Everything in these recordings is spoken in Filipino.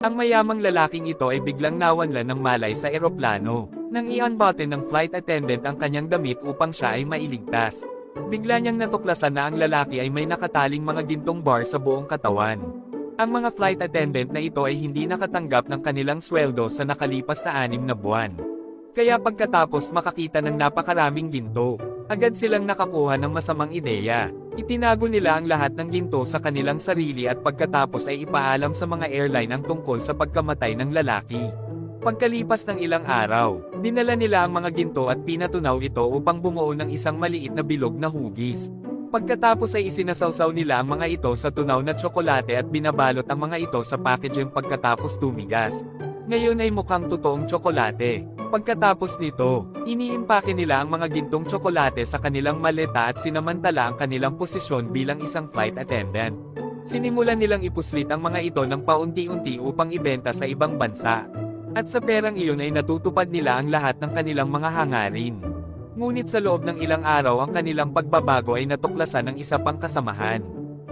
Ang mayamang lalaking ito ay biglang nawanlan ng malay sa eroplano. Nang i-unbutton ng flight attendant ang kanyang damit upang siya ay mailigtas. Bigla niyang natuklasan na ang lalaki ay may nakataling mga gintong bar sa buong katawan. Ang mga flight attendant na ito ay hindi nakatanggap ng kanilang sweldo sa nakalipas na 6 na buwan. Kaya pagkatapos makakita ng napakaraming ginto, agad silang nakakuha ng masamang ideya. Itinago nila ang lahat ng ginto sa kanilang sarili at pagkatapos ay ipaalam sa mga airline ang tungkol sa pagkamatay ng lalaki. Pagkalipas ng ilang araw, dinala nila ang mga ginto at pinatunaw ito upang bumuo ng isang maliit na bilog na hugis. Pagkatapos ay isinasawsaw nila ang mga ito sa tunaw na tsokolate at binabalot ang mga ito sa packaging pagkatapos tumigas. Ngayon ay mukhang totoong tsokolate. Pagkatapos nito, iniimpake nila ang mga gintong tsokolate sa kanilang maleta at sinamantala ang kanilang posisyon bilang isang flight attendant. Sinimulan nilang ipuslit ang mga ito ng paunti-unti upang ibenta sa ibang bansa. At sa perang iyon ay natutupad nila ang lahat ng kanilang mga hangarin. Ngunit sa loob ng ilang araw ang kanilang pagbabago ay natuklasan ng isa pang kasamahan.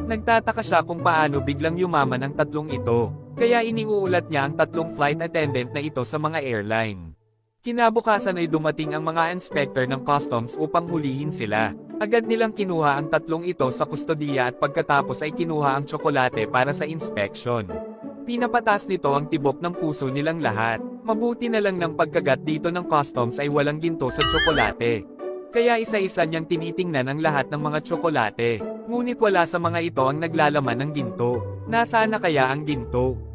Nagtataka siya kung paano biglang yumaman ang tatlong ito, kaya iniuulat niya ang tatlong flight attendant na ito sa mga airline. Kinabukasan ay dumating ang mga inspector ng customs upang hulihin sila. Agad nilang kinuha ang tatlong ito sa kustodiya at pagkatapos ay kinuha ang tsokolate para sa inspection. Pinapatas nito ang tibok ng puso nilang lahat. Mabuti na lang ng pagkagat dito ng customs ay walang ginto sa tsokolate. Kaya isa-isa niyang tinitingnan ang lahat ng mga tsokolate. Ngunit wala sa mga ito ang naglalaman ng ginto. Nasaan na kaya ang ginto?